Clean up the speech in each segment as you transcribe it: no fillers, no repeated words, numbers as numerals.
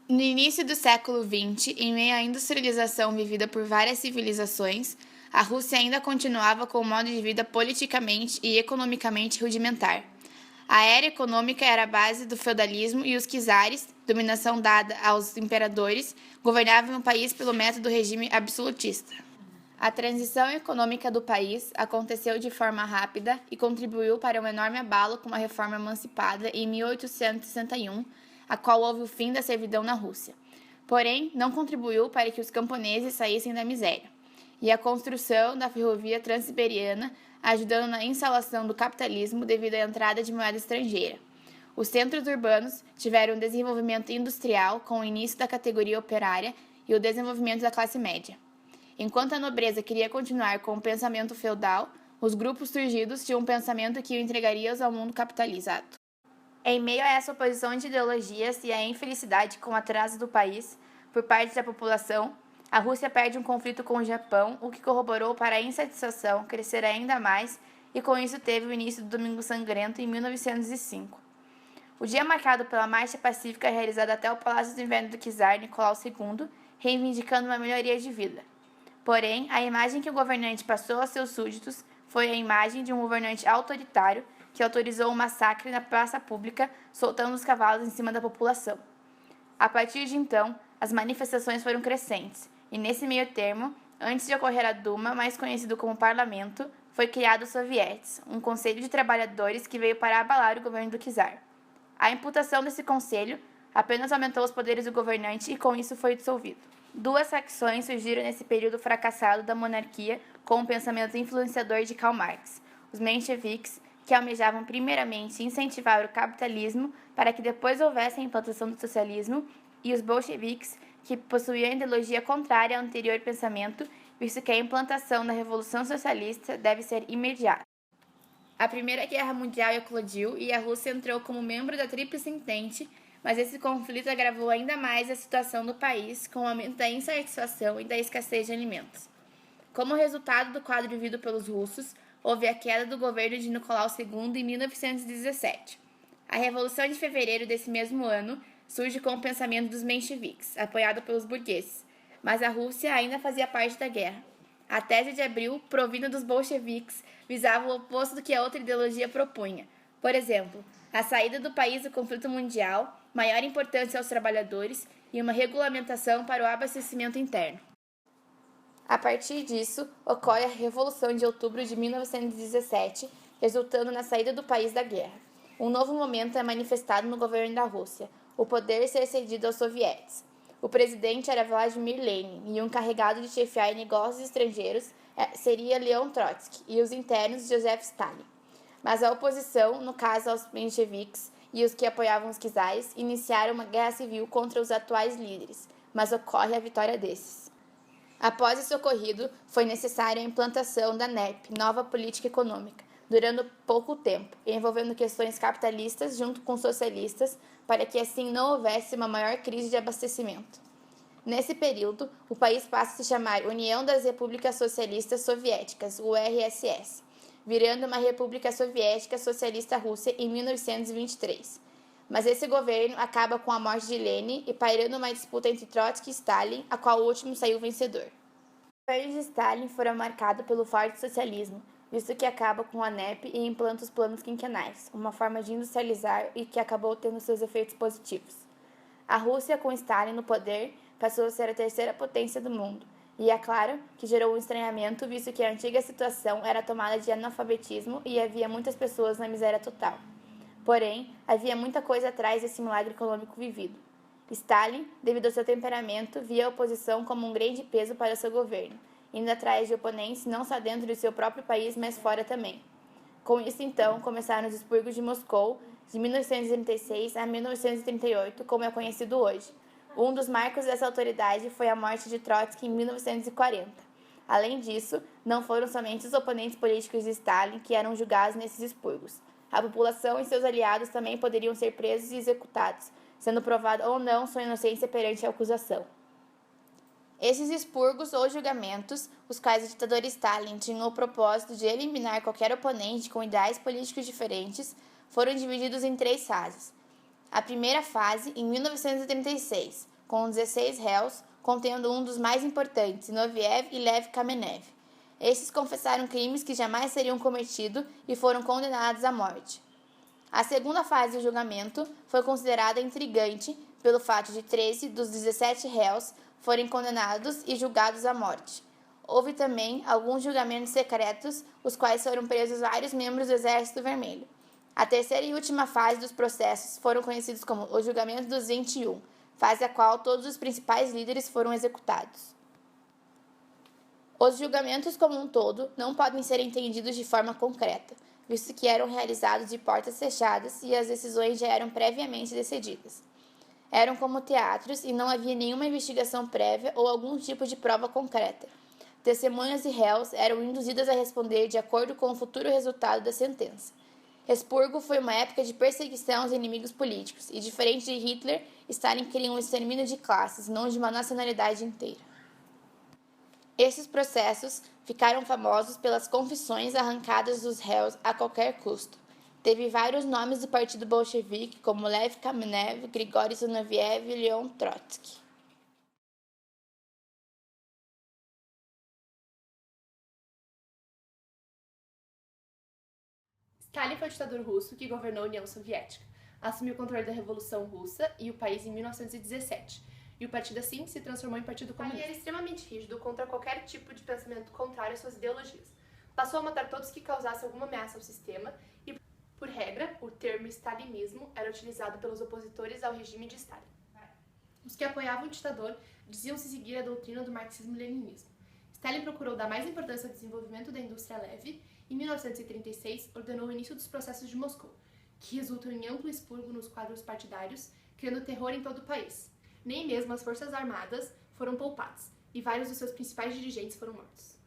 No início do século XX, em meio à industrialização vivida por várias civilizações, a Rússia ainda continuava com um modo de vida politicamente e economicamente rudimentar. A era econômica era a base do feudalismo e os czares, dominação dada aos imperadores, governavam o país pelo método do regime absolutista. A transição econômica do país aconteceu de forma rápida e contribuiu para um enorme abalo com a reforma emancipada em 1861, a qual houve o fim da servidão na Rússia. Porém, não contribuiu para que os camponeses saíssem da miséria. E a construção da ferrovia transiberiana, ajudando na instalação do capitalismo devido à entrada de moeda estrangeira. Os centros urbanos tiveram um desenvolvimento industrial com o início da categoria operária e o desenvolvimento da classe média. Enquanto a nobreza queria continuar com o pensamento feudal, os grupos surgidos tinham um pensamento que o entregaria ao mundo capitalizado. Em meio a essa oposição de ideologias e a infelicidade com o atraso do país por parte da população, a Rússia perde um conflito com o Japão, o que corroborou para a insatisfação crescer ainda mais e com isso teve o início do Domingo Sangrento em 1905. O dia marcado pela marcha pacífica realizada até o Palácio do Inverno do czar Nicolau II, reivindicando uma melhoria de vida. Porém, a imagem que o governante passou aos seus súditos foi a imagem de um governante autoritário que autorizou um massacre na praça pública, soltando os cavalos em cima da população. A partir de então, as manifestações foram crescentes, e nesse meio termo, antes de ocorrer a Duma, mais conhecido como Parlamento, foi criado o Soviets, um conselho de trabalhadores que veio para abalar o governo do czar. A imputação desse conselho apenas aumentou os poderes do governante e com isso foi dissolvido. Duas facções surgiram nesse período fracassado da monarquia com o pensamento influenciador de Karl Marx, os mencheviques, que almejavam primeiramente incentivar o capitalismo para que depois houvesse a implantação do socialismo, e os bolcheviques, que possuíam a ideologia contrária ao anterior pensamento, visto que a implantação da Revolução Socialista deve ser imediata. A Primeira Guerra Mundial eclodiu e a Rússia entrou como membro da Tríplice Entente, mas esse conflito agravou ainda mais a situação do país com o aumento da insatisfação e da escassez de alimentos. Como resultado do quadro vivido pelos russos, houve a queda do governo de Nicolau II em 1917. A Revolução de Fevereiro desse mesmo ano surge com o pensamento dos mencheviques, apoiado pelos burgueses, mas a Rússia ainda fazia parte da guerra. A tese de Abril, provínda dos bolcheviques, visava o oposto do que a outra ideologia propunha. Por exemplo, a saída do país do conflito mundial, maior importância aos trabalhadores e uma regulamentação para o abastecimento interno. A partir disso, ocorre a Revolução de Outubro de 1917, resultando na saída do país da guerra. Um novo momento é manifestado no governo da Rússia, o poder ser cedido aos soviets. O presidente era Vladimir Lenin e o encarregado de chefiar negócios estrangeiros seria Leon Trotsky e os internos Joseph Stalin. Mas a oposição, no caso aos mencheviques e os que apoiavam os czares, iniciaram uma guerra civil contra os atuais líderes, mas ocorre a vitória desses. Após esse ocorrido, foi necessária a implantação da NEP, Nova Política Econômica, durando pouco tempo, e envolvendo questões capitalistas junto com socialistas, para que assim não houvesse uma maior crise de abastecimento. Nesse período, o país passa a se chamar União das Repúblicas Socialistas Soviéticas, URSS, virando uma República Soviética Socialista Rússia em 1923. Mas esse governo acaba com a morte de Lenin e pairando uma disputa entre Trotsky e Stalin, a qual o último saiu vencedor. O governo de Stalin fora marcado pelo forte socialismo, visto que acaba com a NEP e implanta os planos quinquenais, uma forma de industrializar e que acabou tendo seus efeitos positivos. A Rússia, com Stalin no poder, passou a ser a terceira potência do mundo, e é claro que gerou um estranhamento, visto que a antiga situação era tomada de analfabetismo e havia muitas pessoas na miséria total. Porém, havia muita coisa atrás desse milagre econômico vivido. Stalin, devido ao seu temperamento, via a oposição como um grande peso para seu governo, indo atrás de oponentes não só dentro de seu próprio país, mas fora também. Com isso, então, começaram os expurgos de Moscou, de 1936 a 1938, como é conhecido hoje. Um dos marcos dessa autoridade foi a morte de Trotsky em 1940. Além disso, não foram somente os oponentes políticos de Stalin que eram julgados nesses expurgos. A população e seus aliados também poderiam ser presos e executados, sendo provada ou não sua inocência perante a acusação. Esses expurgos ou julgamentos, os quais o ditador Stalin tinha o propósito de eliminar qualquer oponente com ideais políticos diferentes, foram divididos em 3 fases. A primeira fase, em 1936, com 16 réus, contendo um dos mais importantes, Zinoviev e Lev Kamenev. Estes confessaram crimes que jamais seriam cometidos e foram condenados à morte. A segunda fase do julgamento foi considerada intrigante pelo fato de 13 dos 17 réus forem condenados e julgados à morte. Houve também alguns julgamentos secretos, os quais foram presos vários membros do Exército Vermelho. A terceira e última fase dos processos foram conhecidos como o julgamento dos 21, fase a qual todos os principais líderes foram executados. Os julgamentos como um todo não podem ser entendidos de forma concreta, visto que eram realizados de portas fechadas e as decisões já eram previamente decididas. Eram como teatros e não havia nenhuma investigação prévia ou algum tipo de prova concreta. Testemunhas e réus eram induzidas a responder de acordo com o futuro resultado da sentença. Expurgo foi uma época de perseguição aos inimigos políticos e, diferente de Hitler, Stalin queria um extermínio de classes, não de uma nacionalidade inteira. Esses processos ficaram famosos pelas confissões arrancadas dos réus a qualquer custo. Teve vários nomes do Partido Bolchevique, como Lev Kamenev, Grigori Zinoviev e Leon Trotsky. Stalin foi o ditador russo que governou a União Soviética. Assumiu o controle da Revolução Russa e o país em 1917. E o partido, assim, se transformou em Partido Comunista. Ele era extremamente rígido contra qualquer tipo de pensamento contrário às suas ideologias. Passou a matar todos que causassem alguma ameaça ao sistema e, por regra, o termo stalinismo era utilizado pelos opositores ao regime de Stalin. Os que apoiavam o ditador diziam-se seguir a doutrina do marxismo-leninismo. Stalin procurou dar mais importância ao desenvolvimento da indústria leve e, em 1936, ordenou o início dos processos de Moscou, que resultam em amplo expurgo nos quadros partidários, criando terror em todo o país. Nem mesmo as forças armadas foram poupadas, e vários dos seus principais dirigentes foram mortos.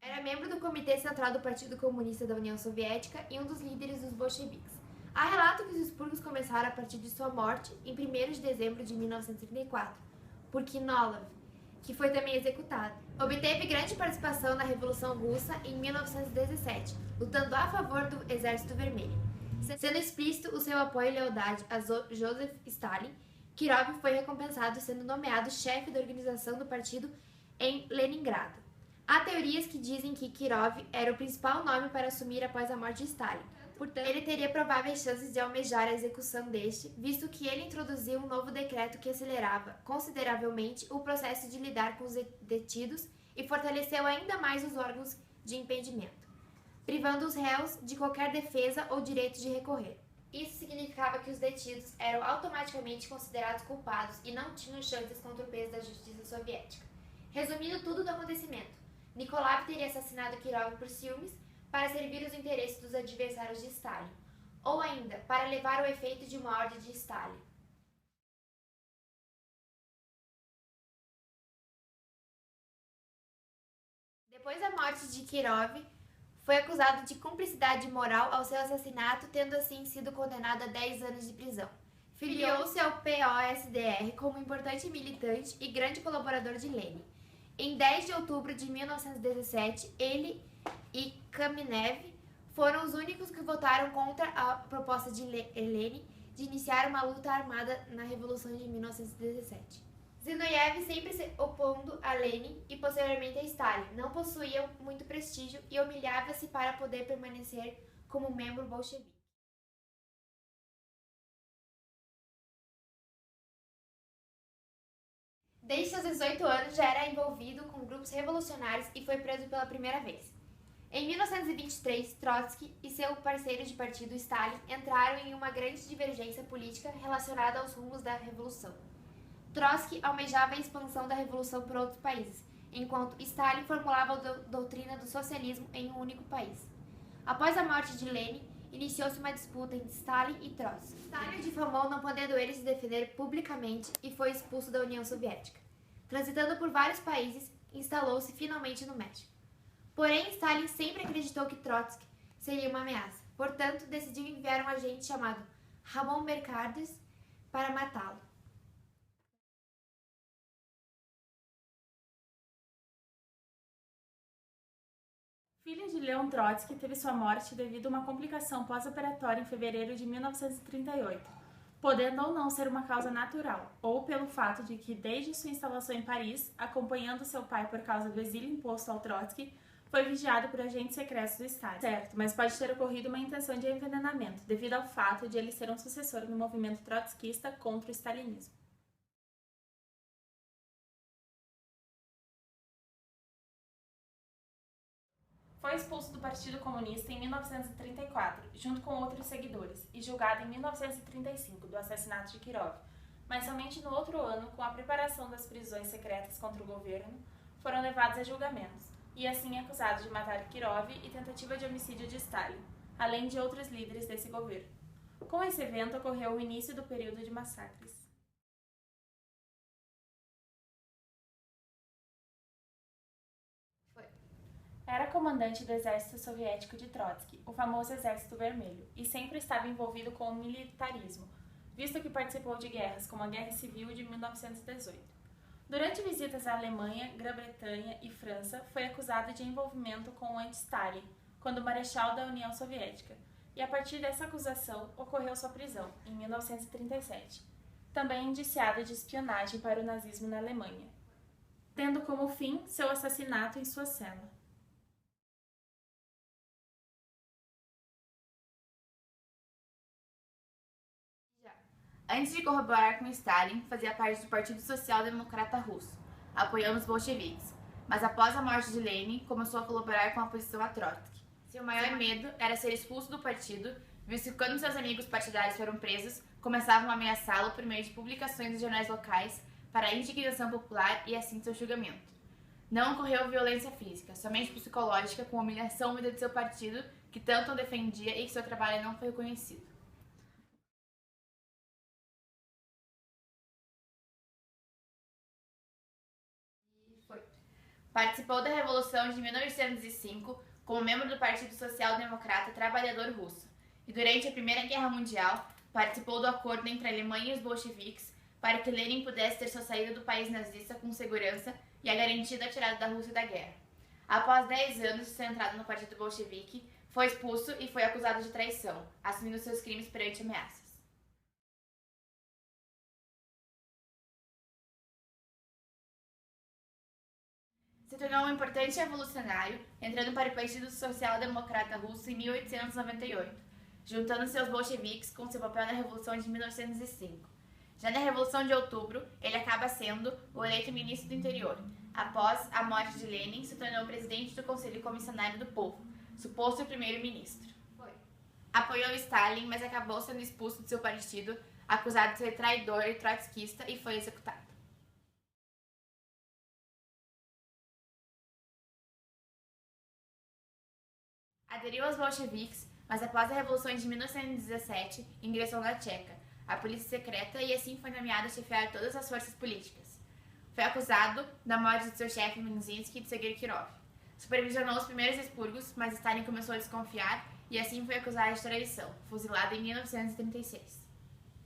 Era membro do Comitê Central do Partido Comunista da União Soviética e um dos líderes dos bolcheviques. Há relato que os expurgos começaram a partir de sua morte em 1º de dezembro de 1934, por Kinolov, que foi também executado. Obteve grande participação na Revolução Russa em 1917, lutando a favor do Exército Vermelho. Sendo explícito o seu apoio e lealdade a Joseph Stalin, Kirov foi recompensado sendo nomeado chefe da organização do partido em Leningrado. Há teorias que dizem que Kirov era o principal nome para assumir após a morte de Stalin. Portanto, ele teria prováveis chances de almejar a execução deste, visto que ele introduziu um novo decreto que acelerava consideravelmente o processo de lidar com os detidos e fortaleceu ainda mais os órgãos de impedimento, privando os réus de qualquer defesa ou direito de recorrer. Isso significava que os detidos eram automaticamente considerados culpados e não tinham chances contra o peso da justiça soviética. Resumindo tudo do acontecimento, Nikolai teria assassinado Kirov por ciúmes para servir os interesses dos adversários de Stalin, ou ainda para levar o efeito de uma ordem de Stalin. Depois da morte de Kirov, foi acusado de cumplicidade moral ao seu assassinato, tendo assim sido condenado a 10 anos de prisão. Filiou-se ao POSDR como importante militante e grande colaborador de Lenin. Em 10 de outubro de 1917, ele e Kamenev foram os únicos que votaram contra a proposta de Lenin de iniciar uma luta armada na Revolução de 1917. Zinoviev, sempre se opondo a Lenin e posteriormente a Stalin, não possuía muito prestígio e humilhava-se para poder permanecer como membro bolchevique. Desde seus 18 anos já era envolvido com grupos revolucionários e foi preso pela primeira vez. Em 1923, Trotsky e seu parceiro de partido Stalin entraram em uma grande divergência política relacionada aos rumos da revolução. Trotsky almejava a expansão da revolução por outros países, enquanto Stalin formulava a doutrina do socialismo em um único país. Após a morte de Lenin, iniciou-se uma disputa entre Stalin e Trotsky. Stalin o difamou, não podendo ele se defender publicamente, e foi expulso da União Soviética. Transitando por vários países, instalou-se finalmente no México. Porém, Stalin sempre acreditou que Trotsky seria uma ameaça. Portanto, decidiu enviar um agente chamado Ramon Mercader para matá-lo. Filha de Leon Trotsky, teve sua morte devido a uma complicação pós-operatória em fevereiro de 1938, podendo ou não ser uma causa natural, ou pelo fato de que, desde sua instalação em Paris, acompanhando seu pai por causa do exílio imposto ao Trotsky, foi vigiado por agentes secretos do Estado. Certo, mas pode ter ocorrido uma intenção de envenenamento, devido ao fato de ele ser um sucessor no movimento trotskista contra o stalinismo. Foi expulso do Partido Comunista em 1934, junto com outros seguidores, e julgado em 1935 do assassinato de Kirov, mas somente no outro ano, com a preparação das prisões secretas contra o governo, foram levados a julgamentos, e assim acusados de matar Kirov e tentativa de homicídio de Stalin, além de outros líderes desse governo. Com esse evento ocorreu o início do período de massacres. Era comandante do exército soviético de Trotsky, o famoso Exército Vermelho, e sempre estava envolvido com o militarismo, visto que participou de guerras como a Guerra Civil de 1918. Durante visitas à Alemanha, Grã-Bretanha e França, foi acusado de envolvimento com o anti-Stalin, quando marechal da União Soviética, e a partir dessa acusação ocorreu sua prisão, em 1937, também indiciado de espionagem para o nazismo na Alemanha, tendo como fim seu assassinato em sua cela. Antes de colaborar com Stalin, fazia parte do Partido Social Democrata Russo, apoiando os bolcheviques, mas após a morte de Lenin, começou a colaborar com a oposição a Trotsky. Seu maior medo era ser expulso do partido, visto que quando seus amigos partidários foram presos, começavam a ameaçá-lo por meio de publicações nos jornais locais para a indignação popular e assim seu julgamento. Não ocorreu violência física, somente psicológica, com humilhação vinda de seu partido, que tanto o defendia e que seu trabalho não foi reconhecido. Participou da Revolução de 1905 como membro do Partido Social Democrata Trabalhador Russo e, durante a Primeira Guerra Mundial, participou do acordo entre a Alemanha e os bolcheviques para que Lenin pudesse ter sua saída do país nazista com segurança e a garantia da retirada da Rússia da guerra. Após 10 anos de ser entrado no Partido Bolchevique, foi expulso e foi acusado de traição, assumindo seus crimes perante ameaças. Se tornou um importante revolucionário, entrando para o Partido Social Democrata Russo em 1898, juntando seus bolcheviques com seu papel na Revolução de 1905. Já na Revolução de Outubro, ele acaba sendo o eleito ministro do Interior. Após a morte de Lenin, se tornou presidente do Conselho Comissionário do Povo, suposto primeiro-ministro. Apoiou Stalin, mas acabou sendo expulso de seu partido, acusado de ser traidor e trotskista, e foi executado. Aderiu aos bolcheviques, mas após a Revolução de 1917, ingressou na Tcheca, a polícia secreta, e assim foi nomeado a chefiar todas as forças políticas. Foi acusado da morte de seu chefe Minzinski de seguir Kirov. Supervisionou os primeiros expurgos, mas Stalin começou a desconfiar e assim foi acusado de traição, fuzilado em 1936.